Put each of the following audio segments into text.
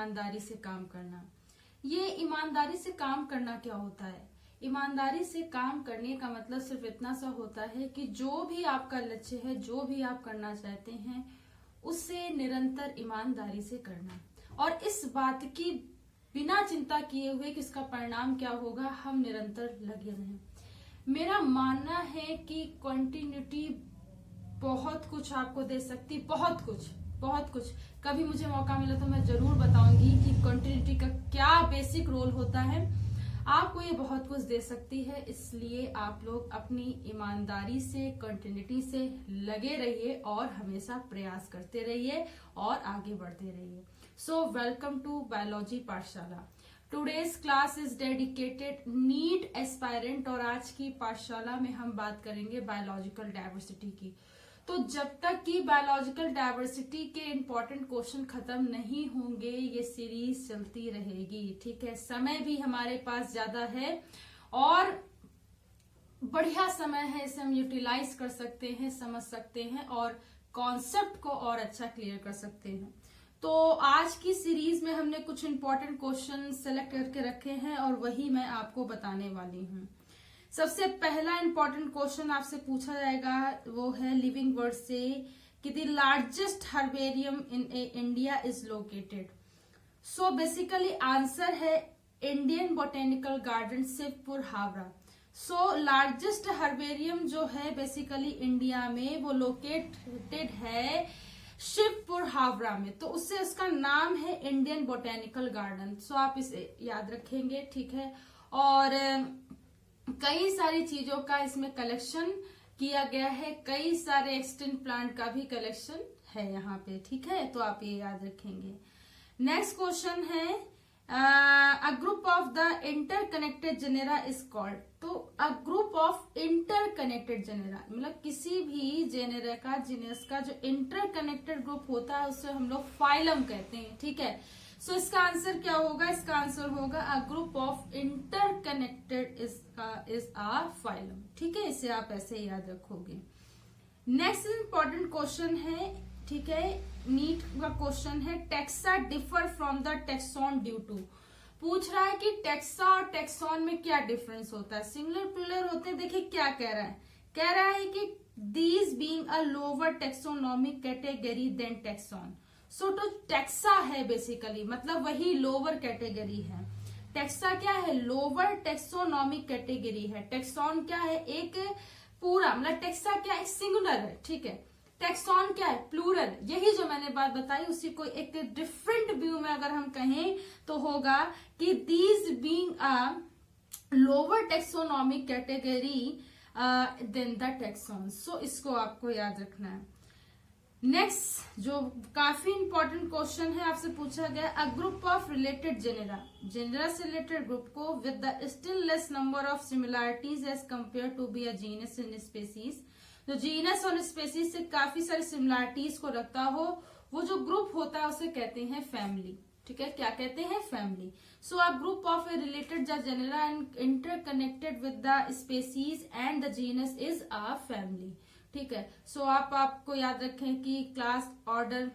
ईमानदारी से काम करना। ये ईमानदारी से काम करना क्या होता है? ईमानदारी से काम करने का मतलब सिर्फ इतना सा होता है कि जो भी आपका लक्ष्य है, जो भी आप करना चाहते हैं, उसे निरंतर ईमानदारी से करना, और इस बात की बिना चिंता किए हुए कि इसका परिणाम क्या होगा, हम निरंतर लगे रहें। मेरा मानना है कि कंटिन्यूटी बहुत कुछ आपको दे सकती, बहुत कुछ। कभी मुझे मौका मिला तो मैं जरूर बताऊंगी कि कंटिन्यूटी का क्या बेसिक रोल होता है। आपको ये बहुत कुछ दे सकती है, इसलिए आप लोग अपनी ईमानदारी से, कंटिन्यूटी से लगे रहिए और हमेशा प्रयास करते रहिए और आगे बढ़ते रहिए। So welcome to biology Pathshala. Today's class is dedicated NEET aspirant, और आज की पाठशाला में हम बात करेंगे बायोलॉजिकल डाइवर्सिटी की। तो जब तक कि बायोलॉजिकल डाइवर्सिटी के इंपॉर्टेंट क्वेश्चन खत्म नहीं होंगे, ये सीरीज चलती रहेगी। ठीक है, समय भी हमारे पास ज्यादा है और बढ़िया समय है, इसे हम यूटिलाइज कर सकते हैं, समझ सकते हैं और कॉन्सेप्ट को और अच्छा क्लियर कर सकते हैं। तो आज की सीरीज में हमने कुछ इंपॉर्टेंट क्वेश्चन सेलेक्ट करके रखे हैं और वही मैं आपको बताने वाली हूँ। सबसे पहला इंपॉर्टेंट क्वेश्चन आपसे पूछा जाएगा, वो है लिविंग वर्ड से कि the largest herbarium in India is located. So basically answer है Indian botanical garden, Shivpur, Howrah. So largest herbarium जो है बेसिकली इंडिया में, वो लोकेटेड है शिवपुर, हावड़ा में। तो उससे इसका नाम है इंडियन बोटेनिकल गार्डन। सो आप इसे याद रखेंगे, ठीक है। और कई सारी चीजों का इसमें कलेक्शन किया गया है, कई सारे एक्सटेंट प्लांट का भी कलेक्शन है यहाँ पे, ठीक है। तो आप ये याद रखेंगे। नेक्स्ट क्वेश्चन है a group of the interconnected genera is called. तो a group of interconnected genera मतलब किसी भी जेनेरा का, जीनस का जो इंटरकनेक्टेड ग्रुप होता है उसे हम लोग फाइलम कहते हैं, ठीक है। सो इसका आंसर क्या होगा? इसका आंसर होगा अ group of interconnected is a phylum, ठीक है। इसे आप ऐसे याद रखोगे। नेक्स्ट इंपॉर्टेंट क्वेश्चन है, ठीक है, नीट का क्वेश्चन है, taxa differ from the taxon due to. पूछ रहा है कि टेक्सा और टेक्सॉन में क्या डिफरेंस होता है, सिंगुलर प्लूरल होते हैं। देखिए क्या कह रहा है, कह रहा है कि these being a lower taxonomic category than taxon. So तो टेक्सा है बेसिकली, मतलब वही लोअर कैटेगरी है। टेक्सा क्या है? लोअर टेक्सोनॉमिक कैटेगरी है। टेक्सॉन क्या है? एक पूरा, मतलब टेक्सा क्या है? सिंगुलर है, ठीक है। टेक्सॉन क्या है? प्लूरल। यही जो मैंने बात बताई उसी को एक डिफरेंट व्यू में अगर हम कहें तो होगा कि these being a lower taxonomic category than the taxon. So इसको आपको याद रखना है। नेक्स्ट जो काफी इंपॉर्टेंट क्वेश्चन है, आपसे पूछा गया a group of related genera, genera से रिलेटेड ग्रुप को with the still less number of similarities as compare to be a genus in species. जो जीनस और स्पेसीज से काफी सारी सिमिलैरिटीज को रखता हो, वो जो ग्रुप होता है उसे कहते हैं फैमिली, ठीक है। क्या कहते हैं? Family. So a group of A related the genera and interconnected with the species and the genus is a family, ठीक है। सो आपको याद रखें कि क्लास, ऑर्डर,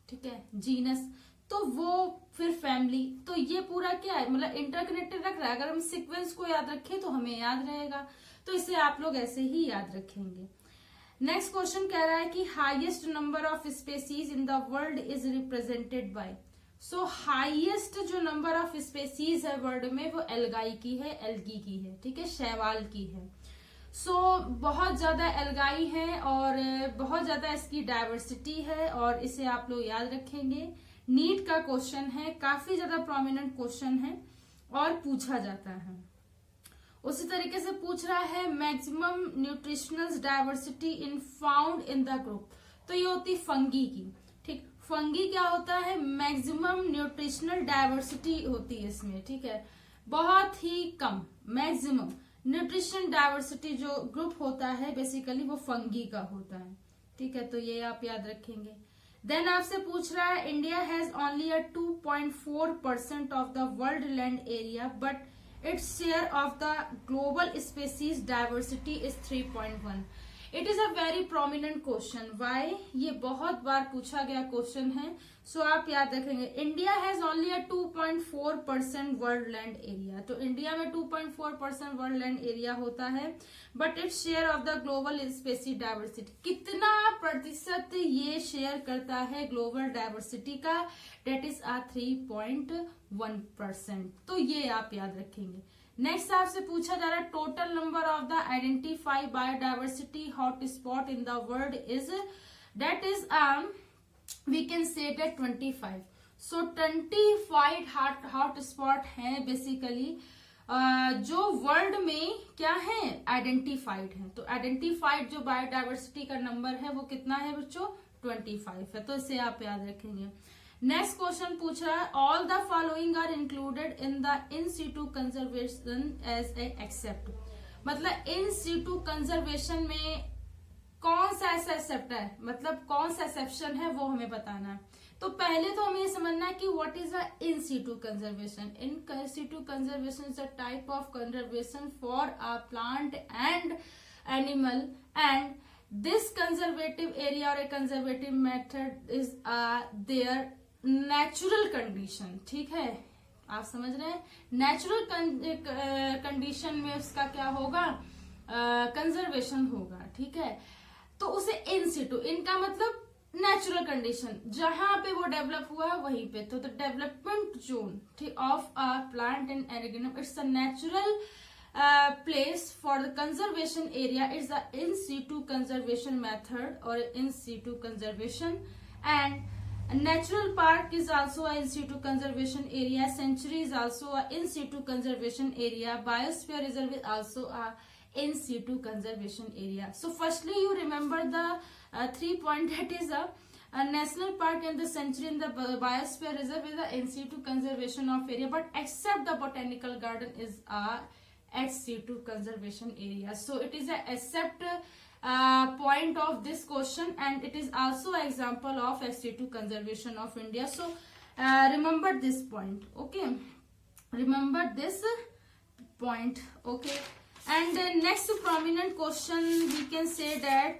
ठीक है, जीनस, तो वो फिर फैमिली। तो ये पूरा क्या है, मतलब इंटरकनेक्टेड रख रहा है। अगर हम सीक्वेंस को याद रखें तो हमें याद रहेगा, तो इसे आप लोग ऐसे ही याद रखेंगे। नेक्स्ट क्वेश्चन कह रहा है कि highest number of species in the world is represented by. So highest जो नंबर ऑफ स्पेसीज है वर्ल्ड में, वो एल्गाई की है, एल्गी की है, ठीक है, शैवाल की है। सो बहुत ज्यादा एल्गाई है और बहुत ज्यादा इसकी डाइवर्सिटी है, और इसे आप लोग याद रखेंगे। नीट का क्वेश्चन है, काफी ज्यादा प्रोमिनेंट क्वेश्चन है और पूछा जाता है। उसी तरीके से पूछ रहा है maximum nutritional diversity in found in the group. तो ये होती फंगी की, ठीक। फंगी क्या होता है? मैक्सिमम न्यूट्रिशनल डाइवर्सिटी होती है इसमें, ठीक है, बहुत ही कम। मैक्सिमम न्यूट्रिशन डाइवर्सिटी जो ग्रुप होता है बेसिकली वो फंगी का होता है, ठीक है। तो ये आप याद रखेंगे। देन आपसे पूछ रहा है India has only a 2.4% of the world land area but its share of the global species diversity is 3.1। It is a very prominent question. Why? ये बहुत बार पूछा गया क्वेश्चन है। सो आप याद रखेंगे, India has only a 2.4% world land area. तो India में 2.4% वर्ल्ड लैंड एरिया होता है, but its share of the global species diversity, कितना प्रतिशत ये शेयर करता है ग्लोबल डायवर्सिटी का? That is 3.1%। तो ये आप याद रखेंगे। नेक्स्ट आपसे पूछा जा रहा है, total number of the identify biodiversity hot spot in the world is, that is we can say that 25। So 25 hot spot हैं बेसिकली, जो वर्ल्ड में क्या है, आइडेंटिफाइड है। तो आइडेंटिफाइड जो बायोडाइवर्सिटी का नंबर है वो कितना है बच्चों? 25 है। तो इसे आप याद रखेंगे। नेक्स्ट क्वेश्चन पूछ रहा है, all the following are included in the in situ conservation as a except. मतलब इन सीटू कंजर्वेशन में कौन सा ऐसा एक्सेप्ट है, मतलब कौन सा एक्सेप्शन है वो हमें बताना है। तो पहले तो हमें ये समझना है कि what is a in situ conservation. In situ conservation is a type of conservation for a plant and animal, and this conservative area और a conservative method is their natural condition. ठीक है, आप समझ रहे हैं? नेचुरल कंडीशन में उसका क्या होगा, कंजर्वेशन होगा। ठीक है, तो उसे इन सिटू, इनका मतलब नेचुरल कंडीशन, जहां पे वो डेवलप हुआ है वहीं पे। तो द डेवलपमेंट जोन ठीक of a plant and organism, it's a natural place for the conservation area is the in situ conservation method or in situ conservation, and a natural park is also a in situ conservation area, sanctuary is also a in situ conservation area, biosphere reserve is also a in situ conservation area. So firstly you remember the 3 point, that is a national park and the sanctuary and the biosphere reserve is the in situ conservation of area, but except the botanical garden is a ex situ conservation area. So it is a except point of this question, and it is also an example of ex situ conservation of India. So remember this point, okay? Remember this point, okay? And next prominent question, we can say that,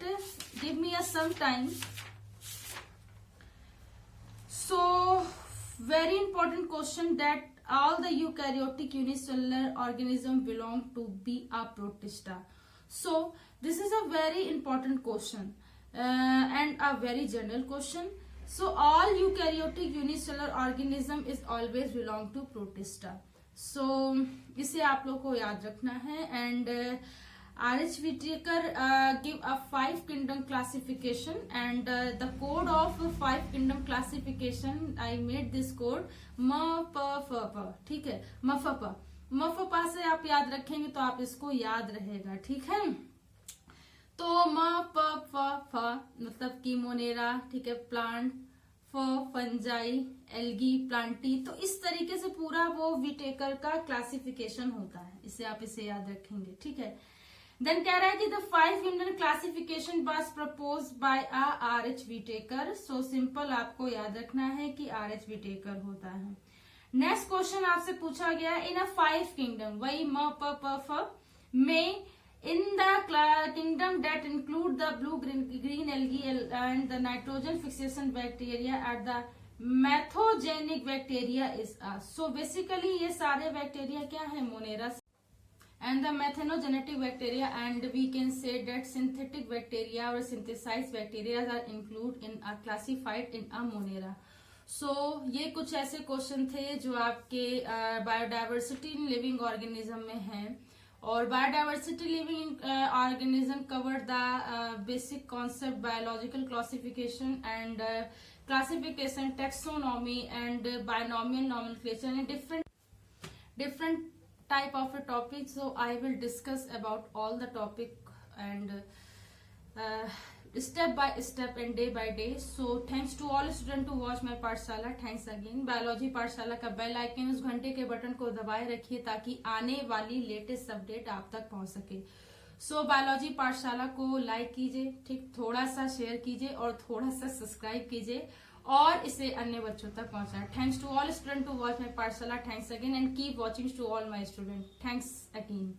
give me some time. So very important question, that all the eukaryotic unicellular organism belong to be a protista. So this is a very important question and a very general question. So all eukaryotic unicellular organism is always belong to protista. So इसे आप लोग को याद रखना है। And R.H. Whittaker give a 5 kingdom classification, and the code of 5 kingdom classification, I made this code M-P-F-P, ठीक है, M-F-P, M-F-P से आप याद रखेंगे तो आप इसको याद रहेगा। ठीक है, तो M-P-F-P मतलब की मोनेरा, ठीक है, प्लांट, फंजाई, एल्गी, प्लांटी। तो इस तरीके से पूरा वो विटेकर का क्लासिफिकेशन होता है, इसे आप इसे याद रखेंगे। ठीक है, देन कह रहा है कि the 5 Indian classification was propose by R.H. Whittaker। So simple आपको याद रखना है कि R.H. Whittaker होता है। नेक्स्ट क्वेश्चन आपसे पूछा गया, इन अ 5 किंगडम, वही M-P-F में, in the kingdom that include the blue green algae and the nitrogen fixation bacteria at the methodogenic bacteria is a, so basically ये सारे बैक्टीरिया क्या है, Monera, and the methanogenetic bacteria, and we can say that synthetic bacteria or synthesized bacteria are included in a classified in a monera. So ये कुछ ऐसे question थे जो आपके बायोडाइवर्सिटी इन लिविंग ऑर्गेनिज्म में हैं। और biodiversity living organism cover the basic concept biological classification and classification, taxonomy and binomial nomenclature and different type of a topic. So I will discuss about all the topic and step by step and day by day. So thanks to all students to watch my पाठशाला. Thanks again. Biology पाठशाला का bell icon, उस घंटे के button को दबाए रखिए ताकि आने वाली लेटेस्ट अपडेट आप तक पहुंच सके। सो बायोलॉजी पाठशाला को लाइक कीजिए, ठीक, थोड़ा सा शेयर कीजिए और थोड़ा सा सब्सक्राइब कीजिए और इसे अन्य बच्चों तक पहुंचाएं। Thanks to all student to watch my Pathshala. Thanks again and keep watching to all my student. Thanks again.